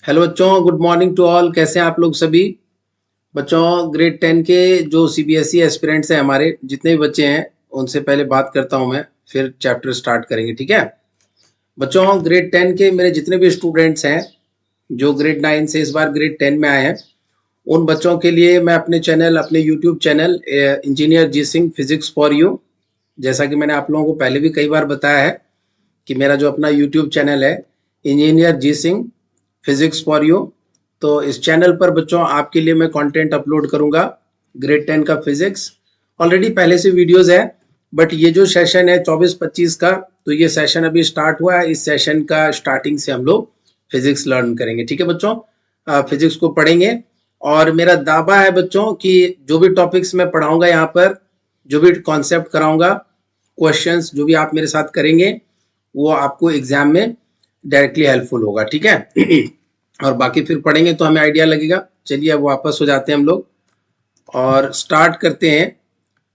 Hello बच्चों, good morning to all. कैसे हैं आप लोग सभी बच्चों? ग्रेड 10 के जो सीबीएसई एस्पिरेंट्स हैं, हमारे जितने भी बच्चे हैं, उनसे पहले बात करता हूं मैं, फिर चैप्टर स्टार्ट करेंगे। ठीक है बच्चों? ग्रेड 10 के मेरे जितने भी स्टूडेंट्स हैं जो ग्रेड 9 से इस बार ग्रेड 10 में आए हैं, उन बच्चों के लिए मैं अपने YouTube channel engineer G Singh physics for you, जैसा कि मैंने आप लोगों को पहले भी कई बार बताया है कि मेरा जो अपना यूट्यूब चैनल है engineer G Singh physics for you, तो इस चैनल पर बच्चों आपके लिए मैं कंटेंट अपलोड करूंगा ग्रेड 10 का फिजिक्स। ऑलरेडी पहले से वीडियोस है, बट ये जो सेशन है 24-25 का, तो ये सेशन अभी स्टार्ट हुआ है। इस सेशन का स्टार्टिंग से हम लोग फिजिक्स लर्न करेंगे। ठीक है बच्चों? फिजिक्स को पढ़ेंगे और मेरा दावा है बच्चों कि जो भी टॉपिक्स मैं पढ़ाऊंगा यहाँ पर, जो भी कॉन्सेप्ट कराऊंगा, क्वेश्चंस जो भी आप मेरे साथ करेंगे, वो आपको एग्जाम में डायरेक्टली हेल्पफुल होगा। ठीक है? और बाकी फिर पढ़ेंगे तो हमें आइडिया लगेगा। चलिए अब वापस हो जाते हैं हम लोग और स्टार्ट करते हैं।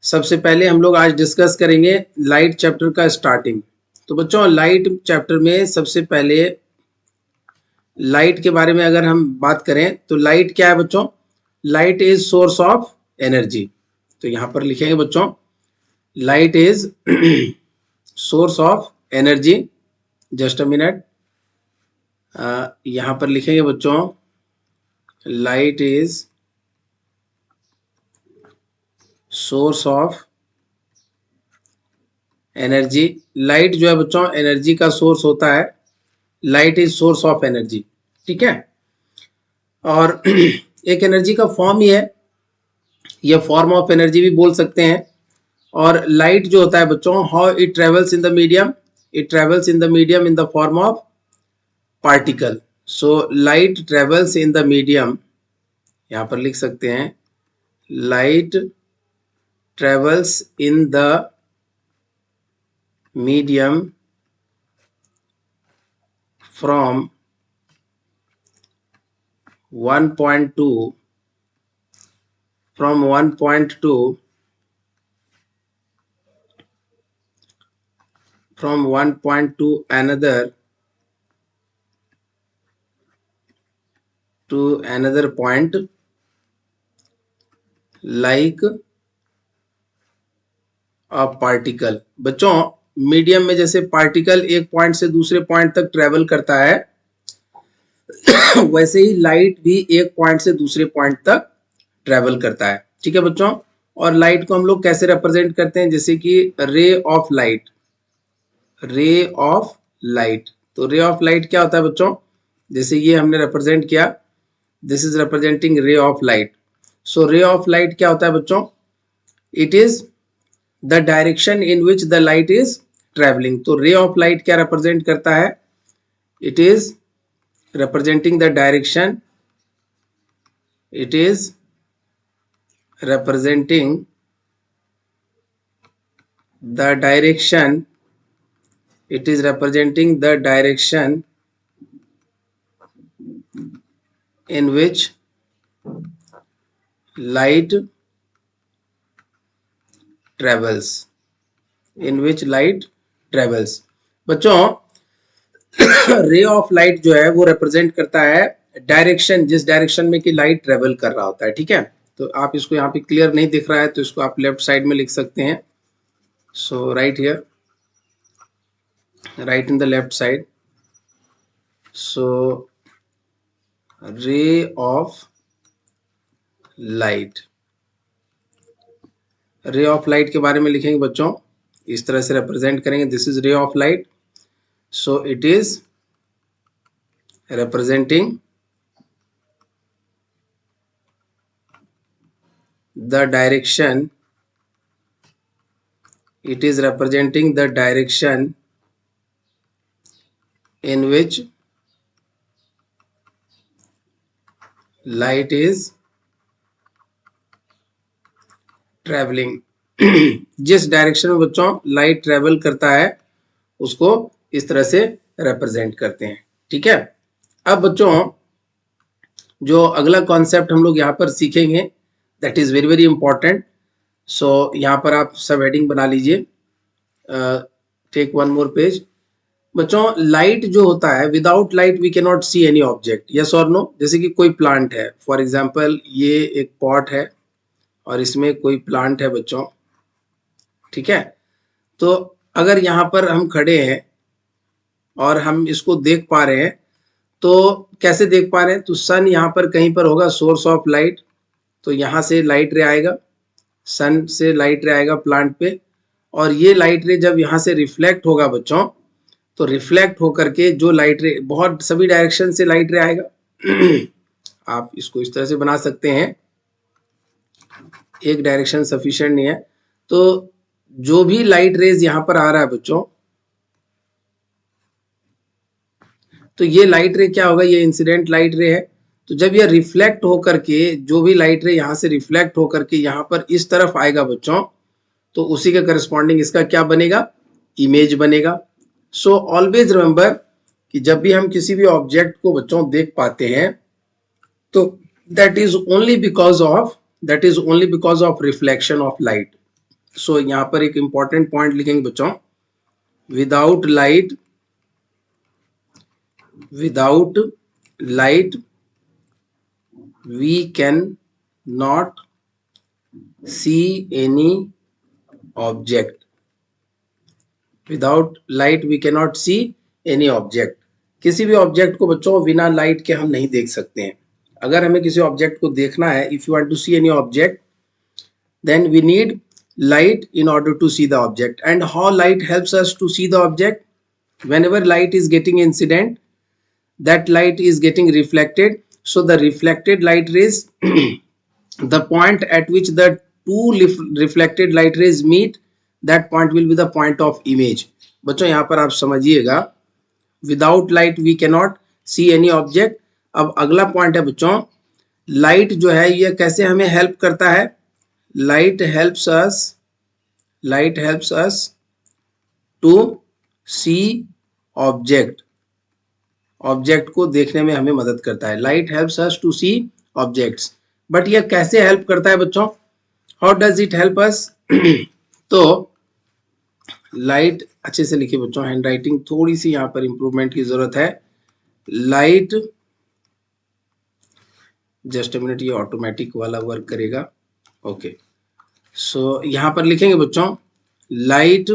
सबसे पहले हम लोग आज डिस्कस करेंगे लाइट चैप्टर का स्टार्टिंग। तो बच्चों, लाइट चैप्टर में सबसे पहले लाइट के बारे में अगर हम बात करें तो लाइट क्या है बच्चों? Light is source of energy. तो यहां पर लिखेंगे बच्चों, light is source of energy. Just a minute, यहां पर लिखेंगे बच्चों, light is source of energy. Light जो है बच्चों एनर्जी का सोर्स होता है। Light is source of energy. ठीक है? और एक एनर्जी का फॉर्म ही है, यह फॉर्म ऑफ एनर्जी भी बोल सकते हैं। और लाइट जो होता है बच्चों, how it travels in the medium, it travels in the medium in the form of particle. So light travels in the medium, यहां पर लिख सकते हैं, light travels in the medium from 1.2 from 1.2 from 1.2 another to another point like a particle. बच्चों, medium में जैसे particle एक point से दूसरे पॉइंट तक ट्रेवल करता है, वैसे ही लाइट भी एक पॉइंट से दूसरे पॉइंट तक ट्रेवल करता है। ठीक है बच्चों? और लाइट को हम लोग कैसे रिप्रेजेंट करते हैं? जैसे कि रे of light, ray of light. तो रे ऑफ लाइट क्या होता है बच्चों? जैसे ये हमने रिप्रेजेंट किया, दिस इज रिप्रेजेंटिंग रे of light. So ray of light क्या होता है बच्चों? It is the direction in which the light is travelling. तो रे ऑफ लाइट क्या रिप्रेजेंट करता है? It is representing the direction, it is representing the direction, it is representing the direction in which light travels, in which light travels। बच्चों, रे of light जो है वो रिप्रेजेंट करता है डायरेक्शन, जिस डायरेक्शन में कि लाइट ट्रेवल कर रहा होता है। ठीक है? तो आप इसको यहाँ पे क्लियर नहीं दिख रहा है तो इसको आप लेफ्ट साइड में लिख सकते हैं। So right here, right in the left side. So ray of light, ray of light के बारे में लिखेंगे बच्चों, इस तरह से रिप्रेजेंट करेंगे, दिस इज रे of light. So it is representing the direction, it is representing the direction in which light is traveling। जिस डायरेक्शन में बच्चों लाइट ट्रेवल करता है उसको इस तरह से रिप्रेजेंट करते हैं। ठीक है? अब बच्चों, जो अगला कॉन्सेप्ट हम लोग यहाँ पर सीखेंगे, that is very very important. So यहाँ पर आप सब हेडिंग बना लीजिए, टेक वन मोर पेज। बच्चों लाइट जो होता है, without light we can not see any object, yes और नो। जैसे कि कोई प्लांट है, फॉर एग्जांपल ये एक पॉट है और इसमें कोई प्लांट है बच्चों, ठीक है। तो अगर यहाँ पर हम खड़े हैं और हम इसको देख पा रहे हैं, तो कैसे देख पा रहे हैं, तो सन यहाँ पर कहीं पर होगा, सोर्स ऑफ लाइट, तो यहाँ से लाइट रे आएगा, सन से लाइट रे आएगा प्लांट पे, और ये लाइट रे जब यहाँ से रिफ्लेक्ट होगा बच्चों, तो रिफ्लेक्ट होकर के जो लाइट रे, बहुत सभी डायरेक्शन से लाइट रे आएगा। आप इसको इस तरह से बना सकते हैं, एक डायरेक्शन सफिशिएंट नहीं है। तो जो भी लाइट रेज यहाँ पर आ रहा है बच्चों, तो ये लाइट रे क्या होगा, ये इंसिडेंट लाइट रे है। तो जब ये रिफ्लेक्ट होकर के, जो भी लाइट रे यहाँ से रिफ्लेक्ट होकर के यहाँ पर इस तरफ आएगा बच्चों, तो उसी के करस्पॉन्डिंग इसका क्या बनेगा, इमेज बनेगा। सो ऑलवेज रिमेंबर कि जब भी हम किसी भी ऑब्जेक्ट को बच्चों देख पाते हैं, तो that is only because of reflection of light. So यहाँ पर एक इंपॉर्टेंट पॉइंट लिखेंगे बच्चों, without light we can not see any object. Without light we cannot see any object. किसी भी ऑब्जेक्ट को बच्चों बिना लाइट के हम नहीं देख सकते हैं। अगर हमें किसी ऑब्जेक्ट को देखना है, if you want to see any object, then we need light in order to see the object. And how light helps us to see the object? Whenever light is getting incident, that light is getting reflected. So the reflected light rays, the point at which the two reflected light rays meet, that point will be the point of image. बच्चों यहाँ पर आप समझिएगा, without light we cannot see any object. अब अगला point है बच्चों, light जो है ये कैसे हमें हेल्प करता है। Light helps us to see object. Object को देखने में हमें मदद करता है। Light helps us to see objects. But ये कैसे हेल्प करता है बच्चों, how does it help us. तो लाइट, अच्छे से लिखिए बच्चों, हैंड राइटिंग थोड़ी सी यहाँ पर इंप्रूवमेंट की जरूरत है। लाइट, जस्ट अ मिनट, ये ऑटोमेटिक वाला वर्क करेगा। ओके, सो यहाँ पर लिखेंगे बच्चों, light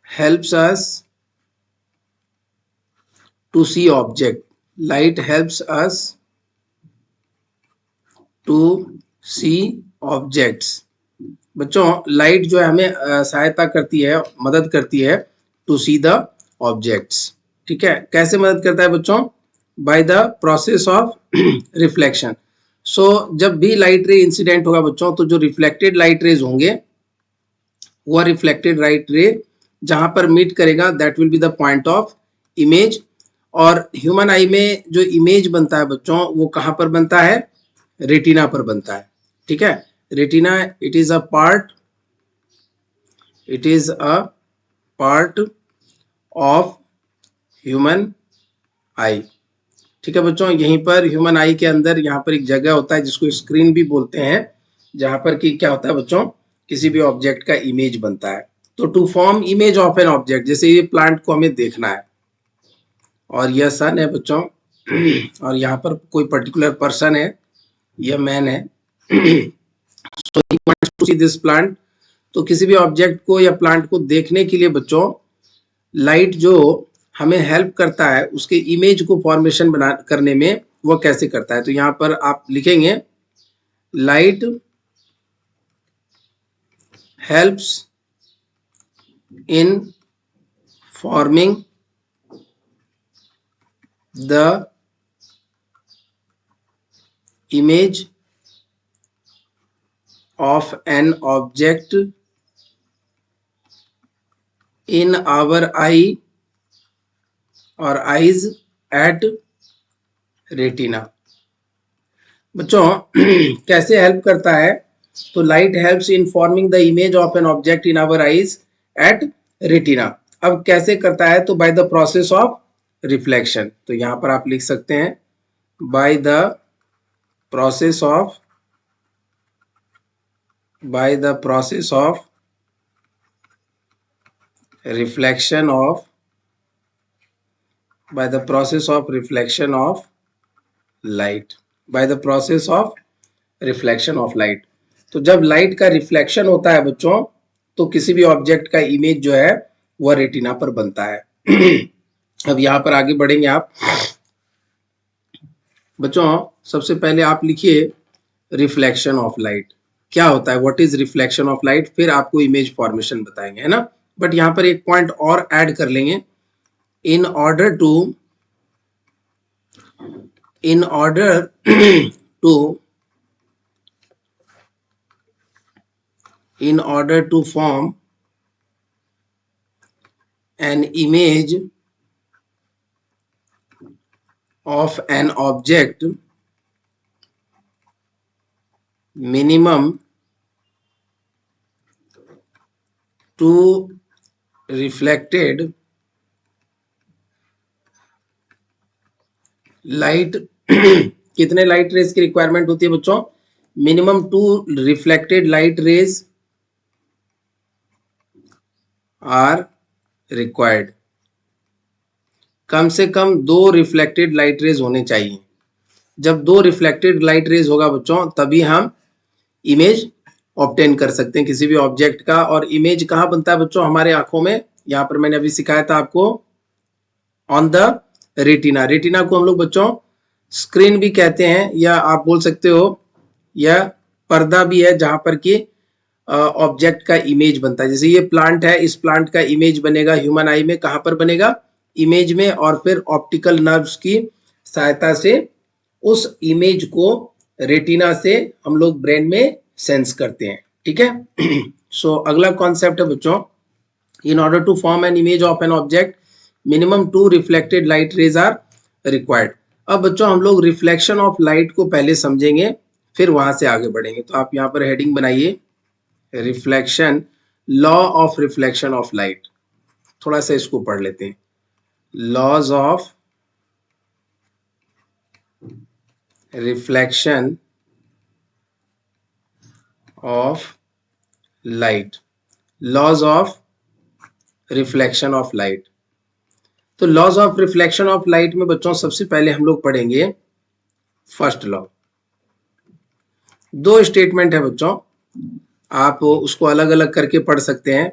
helps us to see object. Light helps us to see objects. बच्चों लाइट जो है हमें सहायता करती है, मदद करती है टू सी द ऑब्जेक्ट्स। ठीक है, कैसे मदद करता है बच्चों, by the process of reflection. So जब भी लाइट रे इंसिडेंट होगा बच्चों, तो जो रिफ्लेक्टेड लाइट रेज होंगे, वह रिफ्लेक्टेड लाइट रे जहां पर मीट करेगा, that will be the point of image. और ह्यूमन आई में जो इमेज बनता है बच्चों, वो कहां पर बनता है, रेटिना पर बनता है। ठीक है, retina, it is a part of human आई। ठीक है बच्चों, यहीं पर ह्यूमन आई के अंदर यहाँ पर एक जगह होता है जिसको स्क्रीन भी बोलते हैं, जहां पर कि क्या होता है बच्चों, किसी भी ऑब्जेक्ट का इमेज बनता है। तो to form image of an object, जैसे ये प्लांट को हमें देखना है और यह सन है बच्चों, और यहाँ पर कोई पर्टिकुलर पर्सन है, यह मैन है। So he wants to see this plant. तो किसी भी ऑब्जेक्ट को या प्लांट को देखने के लिए बच्चों, लाइट जो हमें हेल्प करता है उसके इमेज को फॉर्मेशन बना करने में, वो कैसे करता है। तो यहाँ पर आप लिखेंगे, light helps in forming the image of an object in our eye or eyes at retina। बच्चों कैसे हेल्प करता है, तो light helps in forming the image of an object in our eyes at retina. अब कैसे करता है, तो by the process of reflection. तो यहां पर आप लिख सकते हैं, by the process of reflection of by the process of reflection of light, by the process of reflection of light. तो जब लाइट का रिफ्लेक्शन होता है बच्चों, तो किसी भी ऑब्जेक्ट का इमेज जो है वह रेटिना पर बनता है। अब यहां पर आगे बढ़ेंगे आप बच्चों। सबसे पहले आप लिखिए रिफ्लेक्शन ऑफ लाइट क्या होता है, what is reflection of light, फिर आपको इमेज फॉर्मेशन बताएंगे, है ना। बट यहां पर एक पॉइंट और ऐड कर लेंगे, in order to in order to form an image of an object, minimum two reflected light कितने लाइट रेज की रिक्वायरमेंट होती है बच्चों, minimum 2 reflected light rays are required. कम से कम 2 रिफ्लेक्टेड लाइट रेज होने चाहिए। जब 2 रिफ्लेक्टेड लाइट रेज होगा बच्चों, तभी हम इमेज ऑब्टेन कर सकते हैं किसी भी ऑब्जेक्ट का। और इमेज कहाँ बनता है बच्चों, हमारे आंखों में। यहाँ पर मैंने अभी सिखाया था आपको, ऑन द रेटिना। रेटिना को हम लोग बच्चों स्क्रीन भी कहते हैं, या आप बोल सकते हो यह पर्दा भी है जहां पर कि ऑब्जेक्ट का इमेज बनता है। जैसे ये प्लांट है, इस प्लांट का इमेज बनेगा ह्यूमन आई में, कहां पर बनेगा, इमेज में। और फिर ऑप्टिकल नर्व्स की सहायता से उस इमेज को रेटिना से हम लोग ब्रेन में सेंस करते हैं, ठीक है। सो अगला कॉन्सेप्ट है बच्चों, in order to form an image of an object minimum 2 reflected light rays are required. अब बच्चों हम लोग रिफ्लेक्शन ऑफ लाइट को पहले समझेंगे, फिर वहां से आगे बढ़ेंगे। तो आप यहाँ पर हेडिंग बनाइए, reflection, law of reflection of light. थोड़ा सा इसको पढ़ लेते हैं, laws of reflection of light, laws of reflection of light. तो laws of reflection of light में बच्चों सबसे पहले हम लोग पढ़ेंगे फर्स्ट लॉ। 2 स्टेटमेंट है बच्चों, आप उसको अलग अलग करके पढ़ सकते हैं।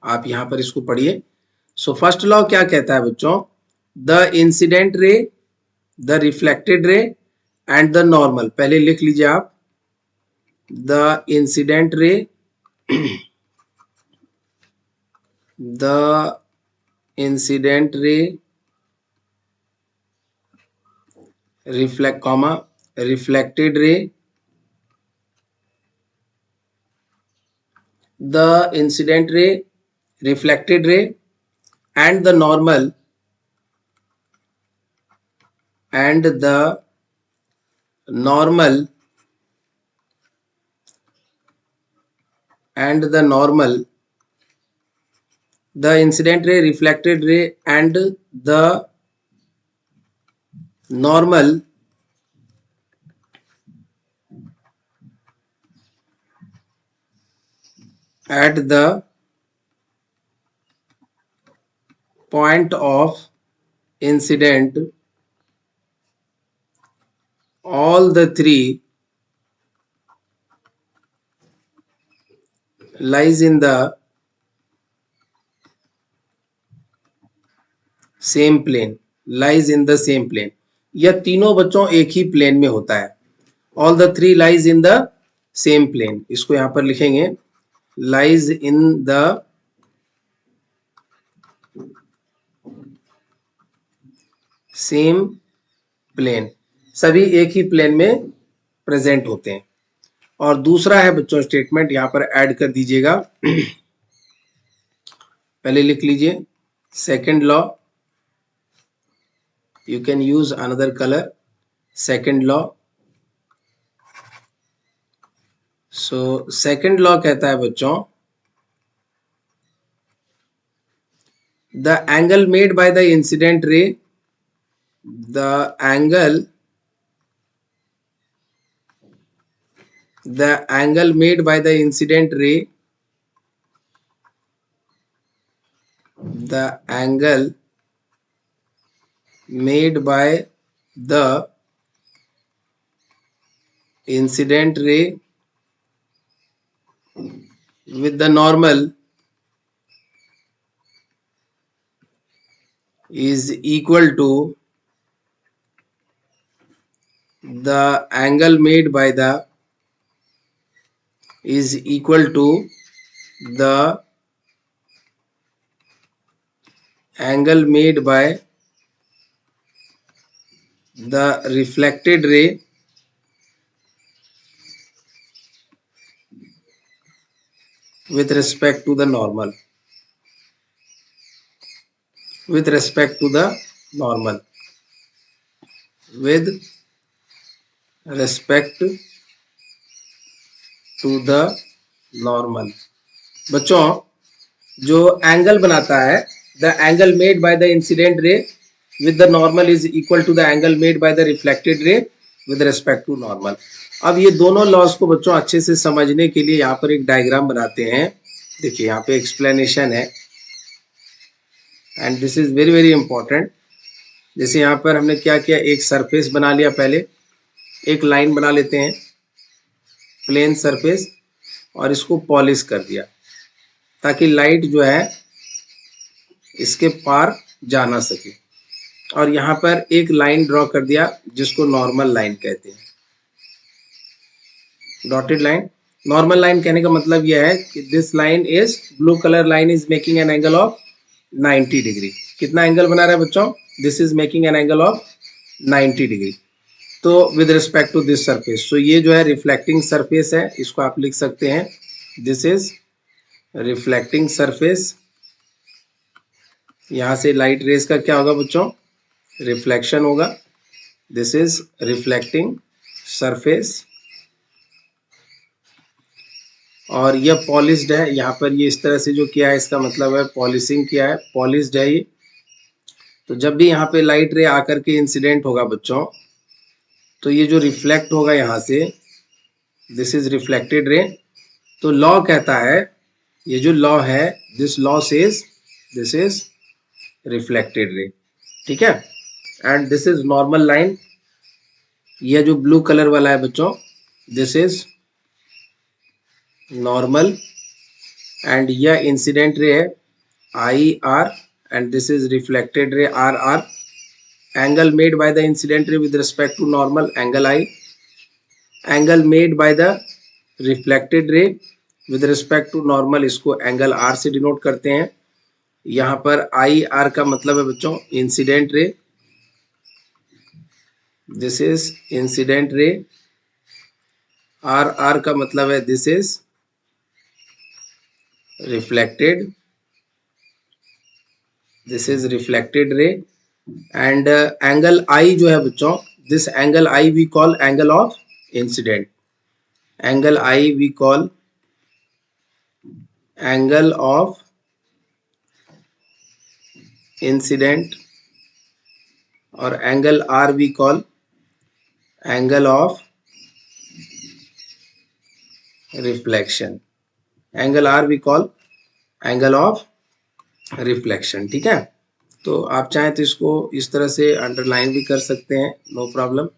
आप यहां पर इसको पढ़िए। सो फर्स्ट लॉ क्या कहता है बच्चों, द इंसिडेंट रे, the reflected ray and the normal. पहले लिख लीजिए आप, द इंसिडेंट रे, द इंसिडेंट रे, रिफ्लेक्टेड रे, the incident ray, reflected ray and the normal, and the normal, and the normal, the incident ray, reflected ray and the normal at the point of incident, all the three lies in the same plane, lies in the same plane। यह तीनों बच्चों एक ही plane में होता है, all the three lies in the same plane। इसको यहां पर लिखेंगे, lies in the same plane, सभी एक ही प्लेन में प्रेजेंट होते हैं। और दूसरा है बच्चों स्टेटमेंट, यहां पर ऐड कर दीजिएगा, पहले लिख लीजिए second law, you can use another colour, second law. So second law कहता है बच्चों, the angle made by the incident रे, the angle made by the incident ray the angle made by the incident ray with the normal is equal to the angle made by the is equal to the angle made by the reflected ray with respect to the normal, with respect to the normal, with respect to the normal। बच्चों जो angle बनाता है, the angle made by the incident ray with the normal is equal to the angle made by the reflected ray with respect to normal. अब ये दोनों laws को बच्चों अच्छे से समझने के लिए यहाँ पर एक डायग्राम बनाते हैं। देखिए यहाँ पे एक्सप्लेनेशन है and this is very very important. जैसे यहाँ पर हमने क्या किया, एक सरफेस बना लिया, पहले एक लाइन बना लेते हैं प्लेन सरफेस और इसको पॉलिश कर दिया ताकि लाइट जो है इसके पार जा ना सके। और यहाँ पर एक लाइन ड्रॉ कर दिया जिसको नॉर्मल लाइन कहते हैं, डॉटेड लाइन। नॉर्मल लाइन कहने का मतलब यह है कि this line is blue colour line is making an angle of 90 degree. कितना एंगल बना रहा है बच्चों? This is making an angle of 90 degree. तो with respect to this surface, so ये जो है रिफ्लेक्टिंग सरफेस है, इसको आप लिख सकते हैं दिस इज रिफ्लेक्टिंग सरफेस। यहां से लाइट रेज का क्या होगा बच्चों? रिफ्लेक्शन होगा। This is reflecting surface. और यह पॉलिश्ड है, यहाँ पर ये इस तरह से जो किया है इसका मतलब है पॉलिशिंग किया है, पॉलिश्ड है ये। तो जब भी यहाँ पे लाइट रे आकर के इंसिडेंट होगा बच्चों, तो ये जो रिफ्लेक्ट होगा यहाँ से, दिस इज रिफ्लेक्टेड रे। तो लॉ कहता है, ये जो लॉ है, this law says this is reflected ray, ठीक है। And this is normal line, यह जो ब्लू कलर वाला है बच्चों, दिस इज नॉर्मल एंड यह इंसिडेंट रे है I R and this is reflected ray R R. Angle made by the incident ray with respect to normal angle I, angle made by the reflected ray with respect to normal, इसको angle R से denote करते हैं। यहाँ पर I R का मतलब है बच्चों incident ray, this is incident ray. R R का मतलब है this is reflected, this is reflected ray. And angle I जो है बच्चों, this angle I we call angle of incidence. Angle I we call angle of incidence और angle R we call angle of reflection. Angle R we call angle of reflection, ठीक है। तो आप चाहें तो इसको इस तरह से अंडरलाइन भी कर सकते हैं, no problem.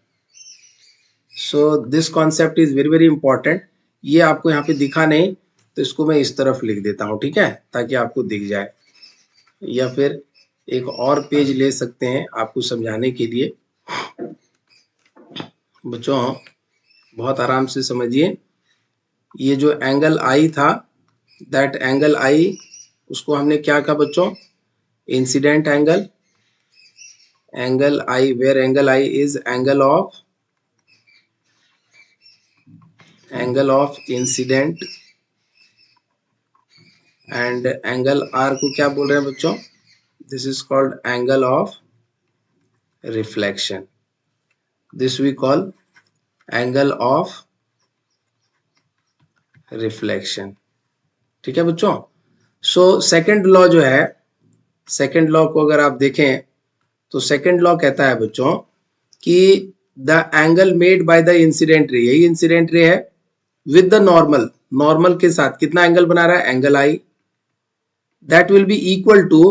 So this concept is very very important. ये आपको यहाँ पे दिखा नहीं तो इसको मैं इस तरफ लिख देता हूँ, ठीक है, ताकि आपको दिख जाए। या फिर एक और पेज ले सकते हैं आपको समझाने के लिए। बच्चों बहुत आराम से समझिए, ये जो एंगल आई था, दैट एंगल आई, उसको हमने क्या कहा बच्चों? Incident angle. Angle I, where angle I is angle of incident. And angle R को क्या बोल रहे हैं बच्चों? This is called angle of reflection. This we call angle of reflection, ठीक है बच्चों। सो सेकंड लॉ जो है, सेकंड लॉ को अगर आप देखें तो सेकंड लॉ कहता है बच्चों कि the angle made by the incident रे, यही इंसिडेंट रे है, विद द नॉर्मल, नॉर्मल के साथ कितना एंगल बना रहा है? Angle I. that will be equal to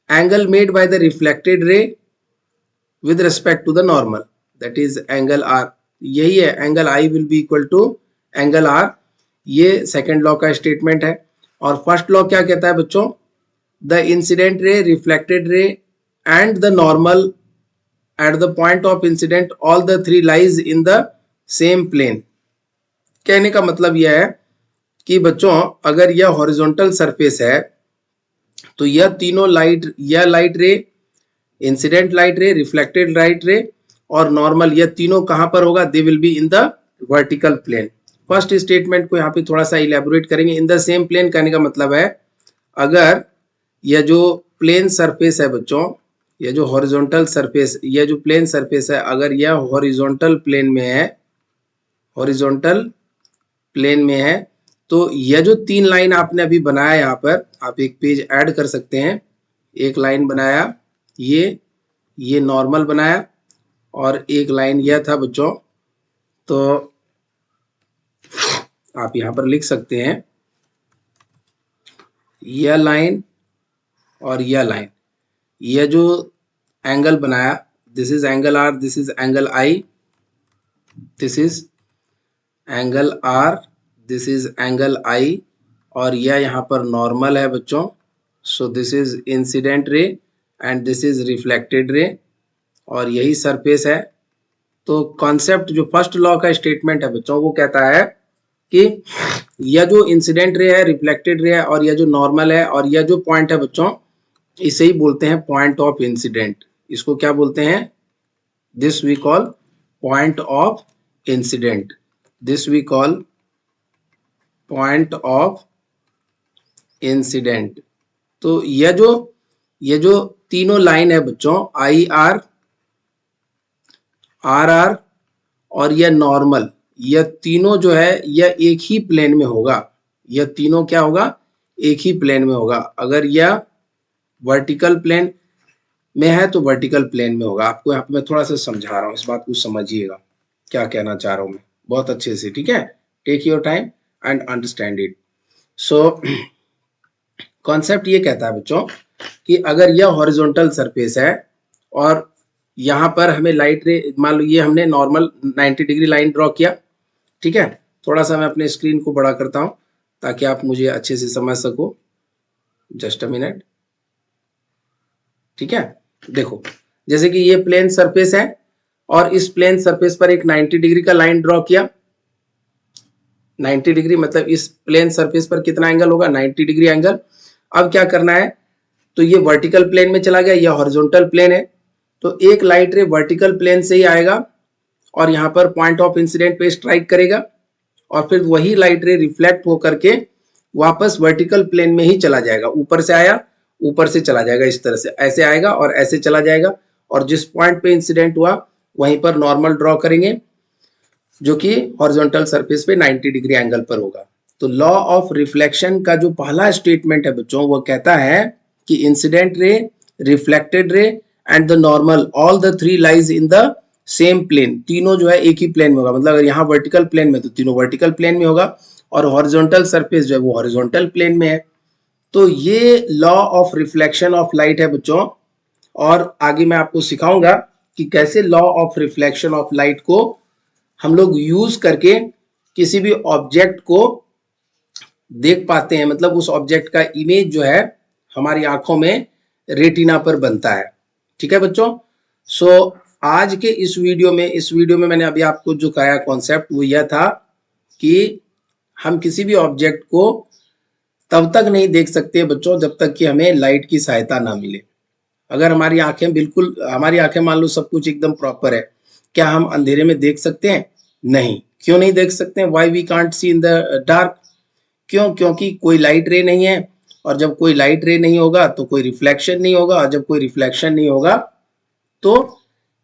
angle made by the reflected ray with respect to the normal, that is angle R. यही है, angle I will be equal to angle R. ये second law का statement है. और first law क्या कहता है बच्चों? The incident ray, reflected ray and the normal at the point of incident, all the three lies in the same plane. कहने का मतलब यह है कि बच्चों अगर यह हॉरिजॉन्टल सरफेस है तो यह तीनों लाइट, यह light ray, incident light ray, reflected light ray और नॉर्मल, यह तीनों कहां पर होगा? They will be in the vertical plane. First statement को यहाँ पे थोड़ा सा इलेबोरेट करेंगे. इन द सेम प्लेन कहने का मतलब है अगर यह जो प्लेन सरफेस है बच्चों, यह जो हॉरिजॉन्टल सरफेस, यह जो प्लेन सरफेस है, अगर यह हॉरिजॉन्टल प्लेन में है, हॉरिजॉन्टल प्लेन में है, तो यह जो तीन लाइन आपने अभी बनाया, यहाँ पर आप एक पेज ऐड कर सकते हैं. एक लाइन बनाया, ये नॉर्मल बनाया और एक लाइन यह था बच्चों, तो आप यहां पर लिख सकते हैं यह लाइन और यह लाइन. यह जो एंगल बनाया, this is angle R, this is angle I, this is angle R, this is angle I और यह यहाँ पर नॉर्मल है बच्चों. सो दिस इज इंसिडेंट रे एंड दिस इज रिफ्लेक्टेड रे और यही सरफेस है. तो कॉन्सेप्ट जो फर्स्ट लॉ का स्टेटमेंट है बच्चों वो कहता है कि यह जो इंसिडेंट रे है, रिफ्लेक्टेड रे है और यह जो नॉर्मल है और यह जो पॉइंट है बच्चों, इसे ही बोलते हैं पॉइंट ऑफ इंसिडेंट. इसको क्या बोलते हैं? This we call point of incident. This we call point of incident. तो यह जो तीनों लाइन है बच्चों, आई आर, आर आर और यह नॉर्मल, यह तीनों जो है यह एक ही प्लेन में होगा. यह तीनों क्या होगा? एक ही प्लेन में होगा. अगर यह वर्टिकल प्लेन में है तो वर्टिकल प्लेन में होगा. आपको यहाँ पे मैं थोड़ा सा समझा रहा हूँ, इस बात को समझिएगा क्या कहना चाह रहा हूँ मैं बहुत अच्छे से. ठीक है, take your time and understand it. So concept ये कहता है बच्चों कि अगर यह हॉरिजॉन्टल सरफेस है और यहाँ पर हमें लाइट रे, मान लो ये हमने नॉर्मल 90 डिग्री लाइन ड्रॉ किया. ठीक है, थोड़ा सा मैं अपने स्क्रीन को बड़ा करता हूँ ताकि आप मुझे अच्छे से समझ सको. Just a minute. ठीक है, देखो जैसे कि ये प्लेन सरफेस है और इस प्लेन सरफेस पर एक 90 डिग्री का लाइन ड्रॉ किया. 90 डिग्री मतलब इस प्लेन सरफेस पर कितना एंगल होगा? 90 डिग्री एंगल. अब क्या करना है? तो ये वर्टिकल प्लेन में चला गया, यह हॉरिजॉन्टल प्लेन है, तो एक लाइट रे वर्टिकल प्लेन से ही आएगा और यहाँ पर पॉइंट ऑफ इंसिडेंट पे स्ट्राइक करेगा और फिर वही लाइट रे रिफ्लेक्ट होकर के वापस वर्टिकल प्लेन में ही चला जाएगा. ऊपर से आया, ऊपर से चला जाएगा, इस तरह से ऐसे आएगा और ऐसे चला जाएगा और जिस पॉइंट पे इंसिडेंट हुआ वहीं पर नॉर्मल ड्रॉ करेंगे जो कि हॉरिजॉन्टल सरफेस पे 90 डिग्री एंगल पर होगा. तो लॉ ऑफ रिफ्लेक्शन का जो पहला स्टेटमेंट है बच्चों वो कहता है कि incident ray, reflected ray and the normal, all the three lies in the same plane. तीनों जो है एक ही प्लेन में होगा. मतलब अगर यहाँ वर्टिकल प्लेन में तो तीनों वर्टिकल प्लेन में होगा और हॉरिजॉन्टल सरफेस जो है वो हॉरिजॉन्टल प्लेन में है. तो ये law of reflection of light है बच्चों. और आगे मैं आपको सिखाऊंगा कि कैसे law of reflection of light को हम लोग यूज करके किसी भी ऑब्जेक्ट को देख पाते हैं. मतलब उस ऑब्जेक्ट का इमेज जो है हमारी आंखों में रेटिना पर बनता है. ठीक है बच्चों. सो आज के इस वीडियो में मैंने अभी आपको जो कराया कॉन्सेप्ट वो यह था कि हम किसी भी ऑब्जेक्ट को तब तक नहीं देख सकते बच्चों जब तक कि हमें लाइट की सहायता ना मिले. अगर हमारी आंखें मान लो सब कुछ एकदम प्रॉपर है, क्या हम अंधेरे में देख सकते हैं? नहीं. क्यों नहीं देख सकते हैं? Why we can't see in the dark? क्यों? क्योंकि कोई लाइट रे नहीं है और जब कोई लाइट रे नहीं होगा तो कोई रिफ्लेक्शन नहीं होगा और जब कोई रिफ्लेक्शन नहीं होगा तो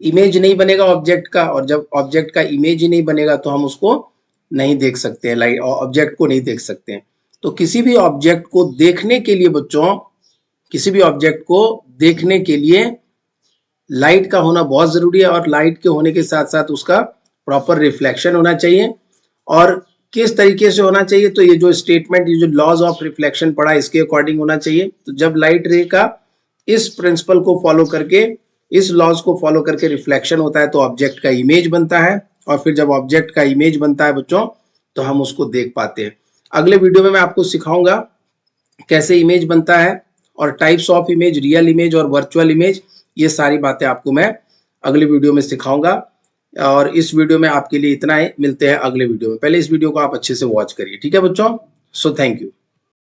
इमेज नहीं बनेगा ऑब्जेक्ट का और जब ऑब्जेक्ट का इमेज ही नहीं बनेगा तो हम उसको नहीं देख सकते हैं, लाइट ऑब्जेक्ट को नहीं देख सकते हैं. तो किसी भी ऑब्जेक्ट को देखने के लिए बच्चों, किसी भी ऑब्जेक्ट को देखने के लिए लाइट का होना बहुत जरूरी है और लाइट के होने के साथ साथ उसका प्रॉपर रिफ्लेक्शन होना चाहिए. और किस तरीके से होना चाहिए, तो ये जो स्टेटमेंट, ये जो लॉज ऑफ रिफ्लेक्शन पढ़ा इसके अकॉर्डिंग होना चाहिए। तो जब लाइट रे का इस प्रिंसिपल को फॉलो करके, इस लॉज को फॉलो करके रिफ्लेक्शन होता है तो ऑब्जेक्ट का इमेज बनता है, और फिर जब ऑब्जेक्ट का इमेज बनता है बच्चों तो हम उसको देख पाते हैं। अगले वीडियो में मैं आपको सिखाऊंगा कैसे इमेज बनता है, और types of image, real image और वर्चुअल इमेज, ये सारी बातें आपको मैं अगले वीडियो में सिखाऊंगा। और इस वीडियो में आपके लिए इतना ही, मिलते हैं अगले वीडियो में। पहले इस वीडियो को आप अच्छे से वॉच करिए, ठीक है बच्चों। So thank you.